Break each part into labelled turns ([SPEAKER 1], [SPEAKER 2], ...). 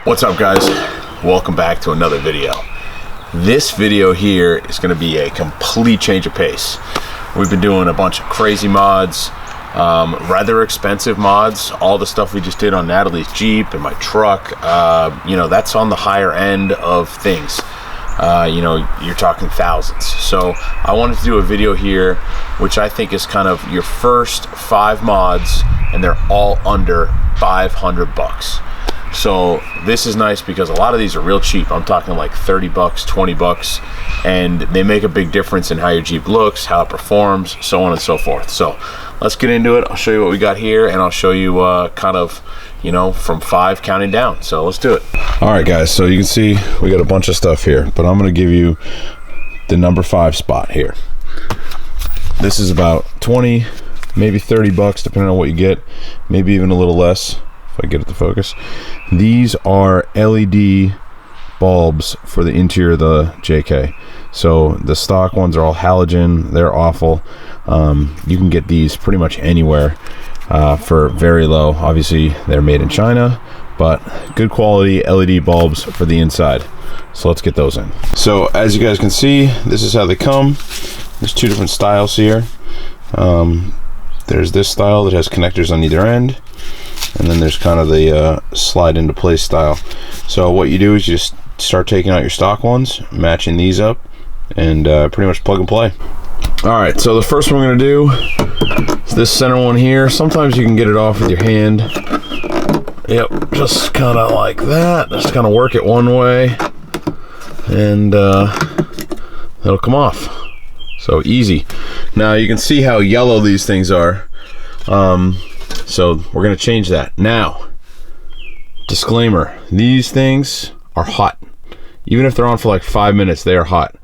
[SPEAKER 1] What's up, guys? Welcome back to another video. This video here is going to be a complete change of pace. We've been doing a bunch of crazy mods, rather expensive mods. All the stuff we just did on Natalie's Jeep and my truck, you know, that's on the higher end of things. You know, you're talking thousands. So I wanted to do a video here which I think is kind of your first 5 mods, and they're all under 500 bucks. So this is nice because a lot of these are real cheap. I'm talking like 30 bucks, 20 bucks, and they make a big difference in how your Jeep looks, how it performs, so on and so forth. So let's get into it. I'll show you what we got here, and I'll show you kind of, you know, from 5 counting down. So let's do it. All right, guys, so you can see we got a bunch of stuff here, but I'm going to give you the number 5 spot here. This is about 20, maybe 30 bucks, depending on what you get, maybe even a little less. If I get it to focus. These are LED bulbs for the interior of the JK. So the stock ones are all halogen. They're awful. You can get these pretty much anywhere for very low. Obviously they're made in China, but good quality LED bulbs for the inside. So let's get those in. So as you guys can see, this is how they come. There's 2 different styles here. There's this style that has connectors on either end, and then there's kind of the slide into place style. So what you do is you just start taking out your stock ones, matching these up, and pretty much plug and play. All right, so the first one we're gonna do is this center one here. Sometimes you can get it off with your hand. Yep, just kind of like that. Just kind of work it one way, and it'll come off. So easy. Now you can see how yellow these things are. So we're gonna change that. Now, disclaimer, these things are hot. Even if they're on for like 5 minutes, they are hot.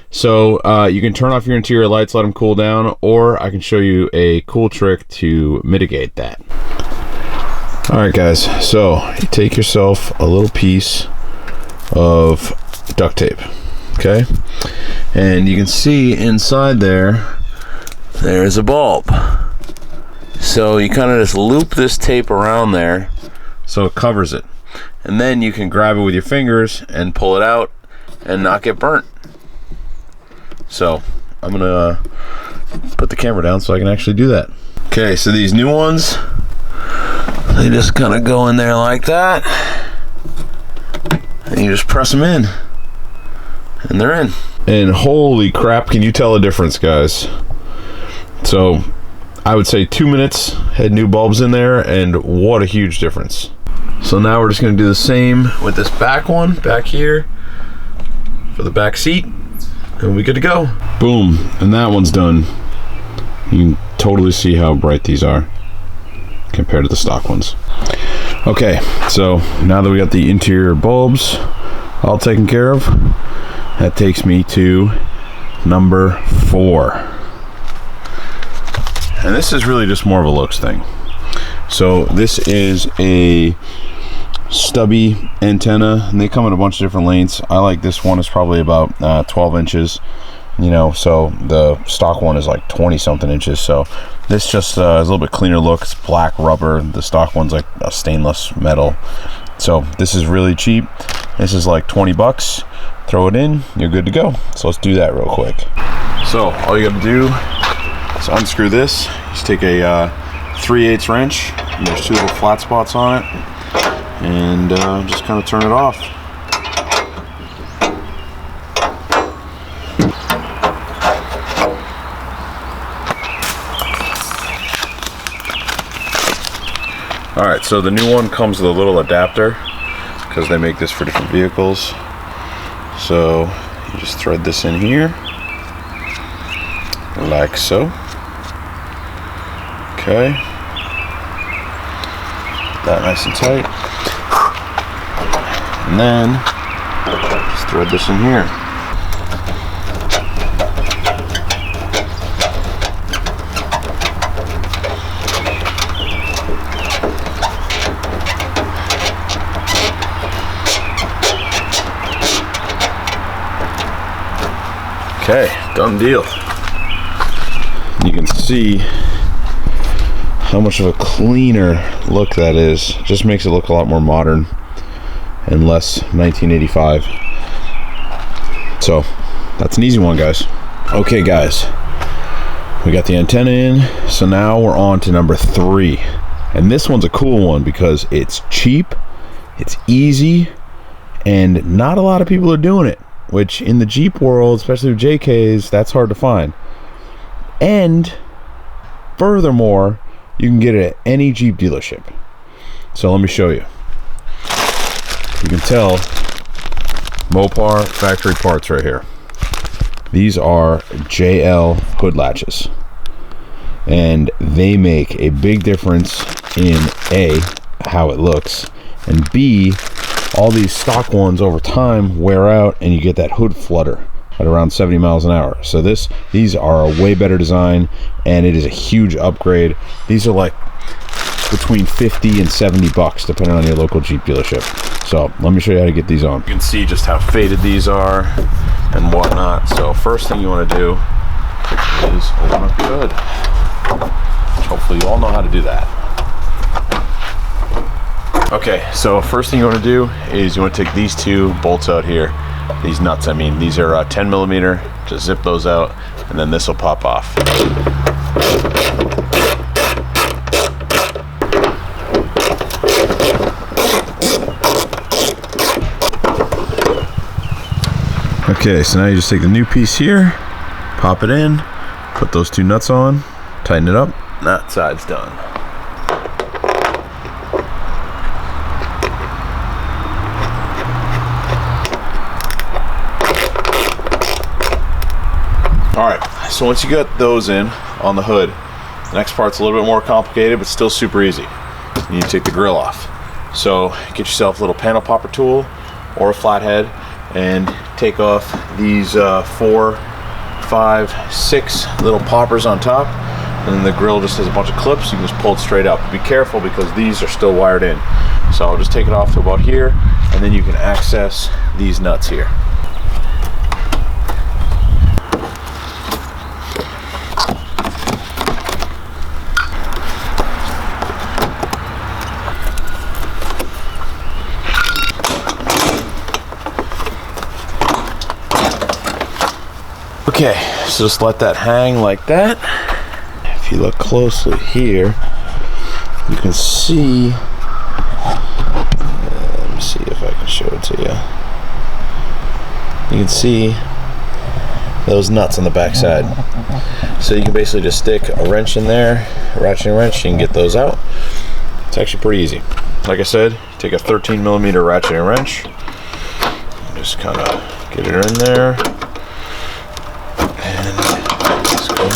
[SPEAKER 1] So you can turn off your interior lights, let them cool down, or I can show you a cool trick to mitigate that. All right, guys, so you take yourself a little piece of duct tape, okay? And you can see inside there's a bulb. So you kind of just loop this tape around there so it covers it. And then you can grab it with your fingers and pull it out and not get burnt. So I'm gonna put the camera down so I can actually do that. Okay, so these new ones, they just kind of go in there like that. And you just press them in. And they're in. And holy crap, can you tell a difference, guys? So I would say 2 minutes had new bulbs in there, and what a huge difference. So now we're just going to do the same with this back one back here for the back seat, and we're good to go. Boom, and that one's done. You can totally see how bright these are compared to the stock ones. Okay, so now that we got the interior bulbs all taken care of, that takes me to number 4. And this is really just more of a looks thing. So this is a stubby antenna, and they come in a bunch of different lengths. I like this one. Is probably about 12 inches, you know, so the stock one is like 20 something inches. So this just is a little bit cleaner look. It's black rubber. The stock one's like a stainless metal. So this is really cheap. This is like 20 bucks. Throw it in, you're good to go. So let's do that real quick. So all you gotta do is unscrew this. Just take a 3/8 wrench, and there's 2 little flat spots on it, and just kind of turn it off. All right, so the new one comes with a little adapter because they make this for different vehicles. So you just thread this in here like so. Okay, that nice and tight, and then just thread this in here. Okay, done deal. You can see how much of a cleaner look that is. Just makes it look a lot more modern. unless 1985. So that's an easy one, guys. Okay guys, we got the antenna in, so now we're on to number 3. And this one's a cool one because it's cheap, it's easy, and not a lot of people are doing it, which in the Jeep world, especially with JKs, that's hard to find. And furthermore, you can get it at any Jeep dealership. So let me show you. You can tell Mopar factory parts right here. These are JL hood latches, and they make a big difference in A, how it looks, and B, all these stock ones over time wear out and you get that hood flutter at around 70 miles an hour. So these are a way better design, and it is a huge upgrade. These are like between 50 and 70 bucks depending on your local Jeep dealership. So let me show you how to get these on. You can see just how faded these are and whatnot. So first thing you want to do is open up your hood. Hopefully you all know how to do that. Okay, so first thing you want to do is you want to take these 2 bolts out here. These nuts, I mean, these are 10 millimeter. Just zip those out, and then this will pop off. Okay, so now you just take the new piece here, pop it in, put those 2 nuts on, tighten it up. That side's done. Alright, so once you got those in on the hood, the next part's a little bit more complicated, but still super easy. You need to take the grill off. So get yourself a little panel popper tool or a flathead and take off these 4, 5, 6 little poppers on top, and then the grill just has a bunch of clips. You can just pull it straight up. Be careful because these are still wired in. So I'll just take it off to about here, and then you can access these nuts here. Okay, so just let that hang like that. If you look closely here, you can see, let me see if I can show it to you. You can see those nuts on the back side. So you can basically just stick a wrench in there, a ratcheting wrench, you can get those out. It's actually pretty easy. Like I said, take a 13 millimeter ratcheting wrench, just kind of get it in there. And let's go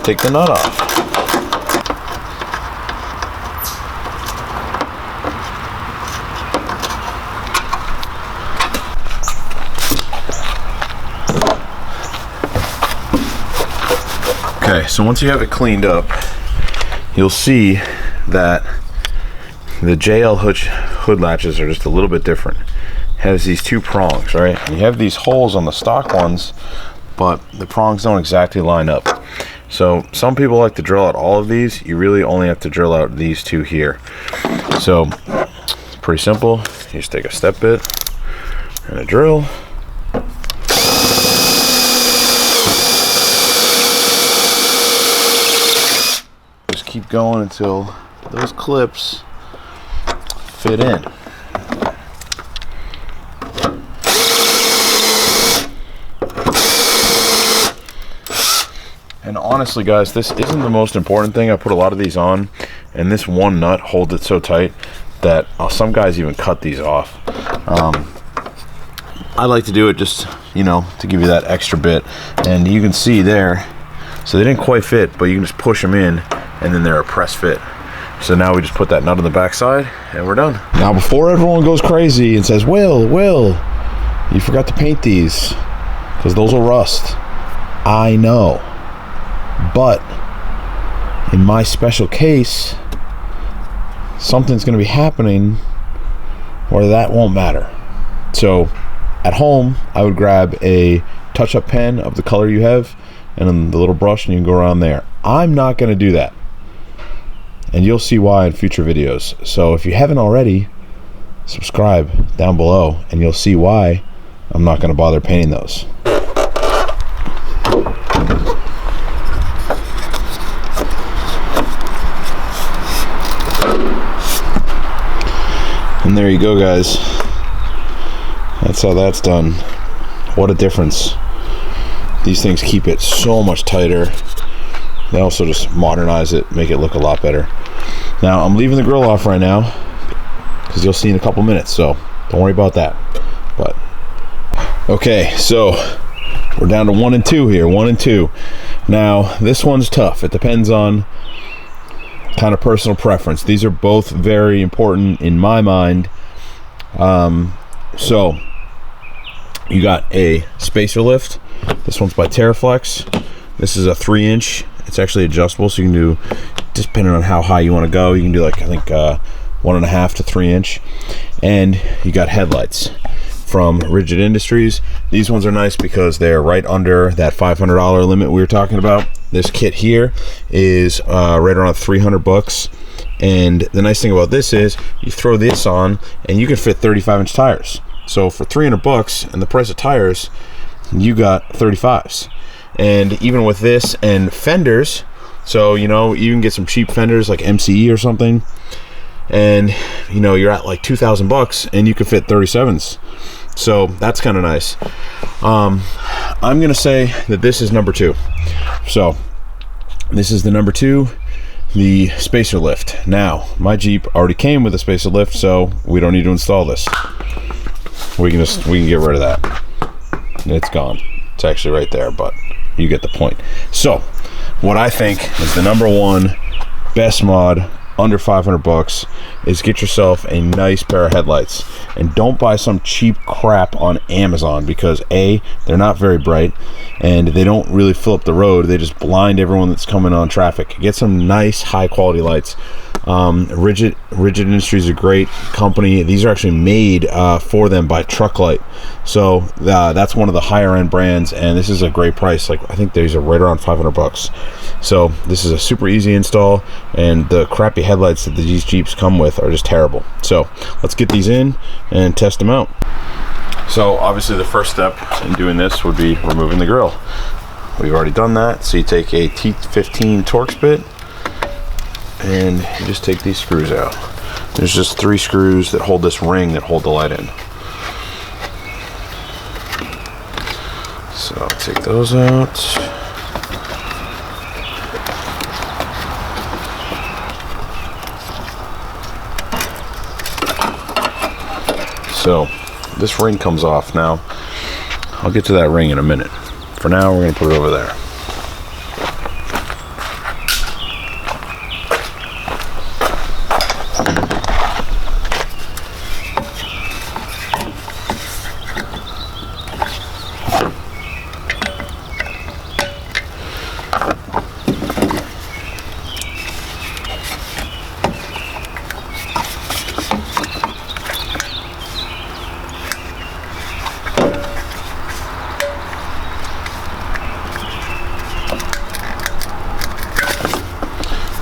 [SPEAKER 1] take the nut off. Okay, so once you have it cleaned up, you'll see that the JL hood latches are just a little bit different. It has these 2 prongs, right? And you have these holes on the stock ones, but the prongs don't exactly line up. So some people like to drill out all of these. You really only have to drill out these 2 here. So it's pretty simple. You just take a step bit and a drill. Just keep going until those clips fit in. And honestly guys, this isn't the most important thing. I put a lot of these on, and this one nut holds it so tight that some guys even cut these off. I like to do it just, you know, to give you that extra bit. And you can see there, so they didn't quite fit, but you can just push them in and then they're a press fit. So now we just put that nut on the back side and we're done. Now before everyone goes crazy and says, Will, you forgot to paint these because those will rust. I know. But in my special case, something's going to be happening where that won't matter. So at home, I would grab a touch-up pen of the color you have and then the little brush, and you can go around there. I'm not going to do that, and you'll see why in future videos. So if you haven't already, subscribe down below, and you'll see why I'm not going to bother painting those. And there you go, guys. That's how that's done. What a difference. These things keep it so much tighter. They also just modernize it, make it look a lot better. Now, I'm leaving the grill off right now because you'll see in a couple minutes, so don't worry about that. But okay, so we're down to 1 and 2 here, 1 and 2. Now, this one's tough. It depends on kind of personal preference. These are both very important in my mind. So you got a spacer lift. This one's by TerraFlex. This is a 3-inch. It's actually adjustable, so you can do, just depending on how high you want to go, you can do like, I think 1.5 to 3 inch. And you got headlights from Rigid Industries. These ones are nice because they're right under that $500 limit we were talking about. This kit here is right around 300 bucks. And the nice thing about this is you throw this on and you can fit 35-inch tires. So for 300 bucks and the price of tires, you got 35s. And even with this and fenders, so you know, you can get some cheap fenders like MCE or something, and you know, you're at like 2,000 bucks and you can fit 37s. So that's kind of nice. I'm gonna say that this is number 2. So this is the number 2, the spacer lift. Now my Jeep already came with a spacer lift, so we don't need to install this. We can get rid of that. It's gone. It's actually right there, but you get the point. So what I think is the number 1 best mod under 500 bucks is get yourself a nice pair of headlights, and don't buy some cheap crap on Amazon, because A, they're not very bright and they don't really fill up the road. They just blind everyone that's coming on traffic. Get some nice high quality lights. Rigid Industries is a great company. These are actually made for them by Trucklight, so that's one of the higher end brands, and this is a great price. Like, I think these are right around 500 bucks. So this is a super easy install, and the crappy headlights that these Jeeps come with are just terrible. So let's get these in and test them out. So obviously the first step in doing this would be removing the grill. We've already done that. So you take a T15 Torx bit and you just take these screws out. There's just 3 screws that hold this ring that hold the light in. So take those out. So this ring comes off now. I'll get to that ring in a minute. For now, we're going to put it over there.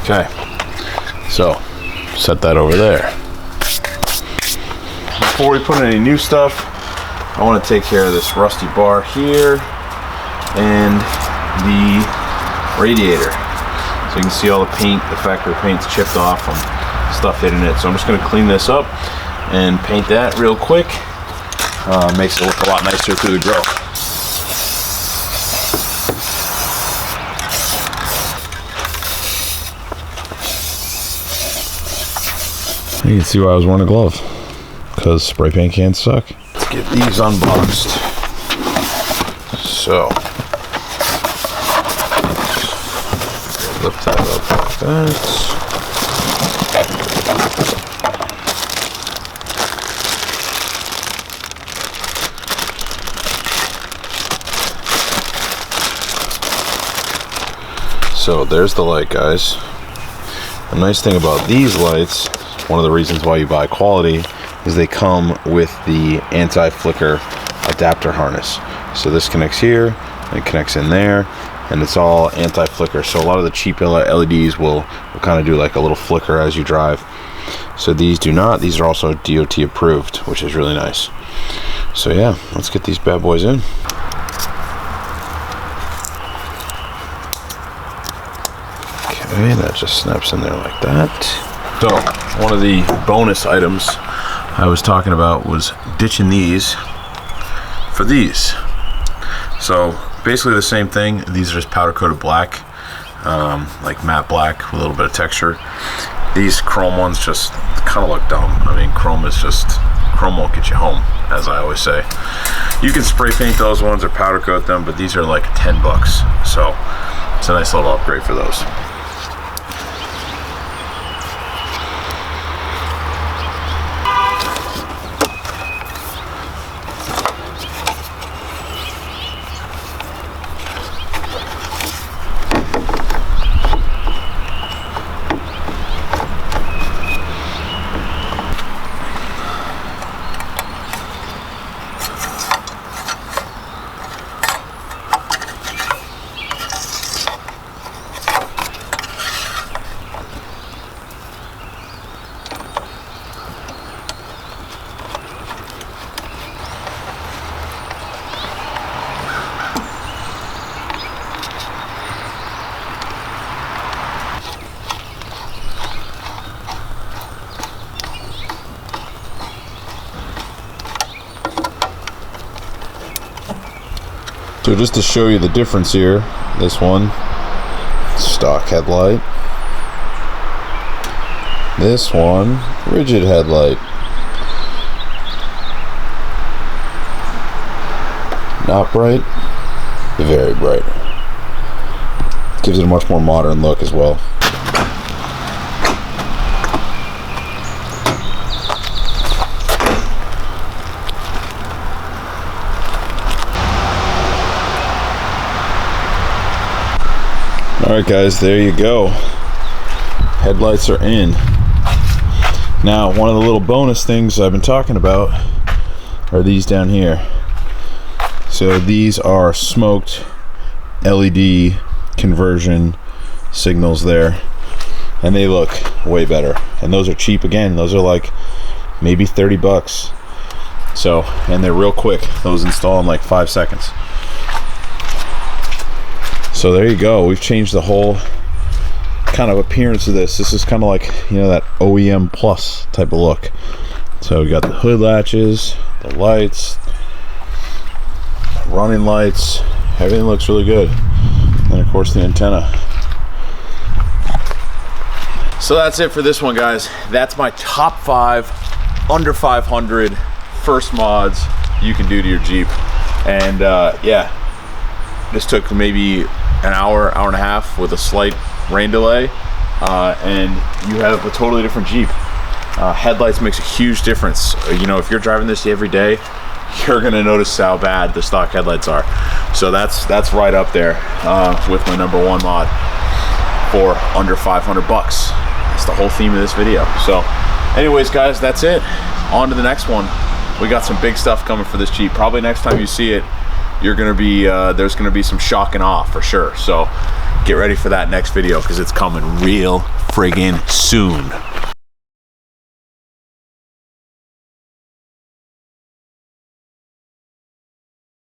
[SPEAKER 1] Okay, so set that over there. Before we put in any new stuff, I want to take care of this rusty bar here and the radiator. So you can see all the paint, the factory paint's chipped off from stuff hitting it. So I'm just going to clean this up and paint that real quick. Makes it look a lot nicer through the grill. You can see why I was wearing a glove, because spray paint cans suck. Let's get these unboxed. So, lift that up like that. So there's the light, guys. The nice thing about these lights, one of the reasons why you buy quality, is they come with the anti-flicker adapter harness. So this connects here, and it connects in there, and it's all anti-flicker. So a lot of the cheap LEDs will will kind of do like a little flicker as you drive. So these do not. These are also DOT approved, which is really nice. So yeah, let's get these bad boys in. Okay, that just snaps in there like that. So one of the bonus items I was talking about was ditching these for these. So basically the same thing. These are just powder coated black, like matte black with a little bit of texture. These chrome ones just kind of look dumb. I mean, chrome won't get you home, as I always say. You can spray paint those ones or powder coat them, but these are like 10 bucks. So it's a nice little upgrade for those. So just to show you the difference here, this one, stock headlight. This one, rigid headlight. Not bright, very bright. Gives it a much more modern look as well. Alright guys, there you go. Headlights are in. Now, one of the little bonus things I've been talking about are these down here. So these are smoked LED conversion signals there, and they look way better. And those are cheap again. Those are like maybe 30 bucks. So, and they're real quick. Those install in like 5 seconds. So there you go. We've changed the whole kind of appearance of this. This is kind of like, you know, that OEM Plus type of look. So we got the hood latches, the lights, running lights, everything looks really good. And of course the antenna. So that's it for this one, guys. That's my top 5 under 500 first mods you can do to your Jeep. And yeah, this took maybe an hour and a half with a slight rain delay, and you have a totally different Jeep. Headlights makes a huge difference. You know, if you're driving this every day, you're gonna notice how bad the stock headlights are. So that's right up there with my #1 mod for under 500 bucks. That's the whole theme of this video. So anyways guys, that's it. On to the next one. We got some big stuff coming for this Jeep. Probably next time you see it, you're gonna be there's gonna be some shock and awe for sure. So get ready for that next video because it's coming real friggin' soon.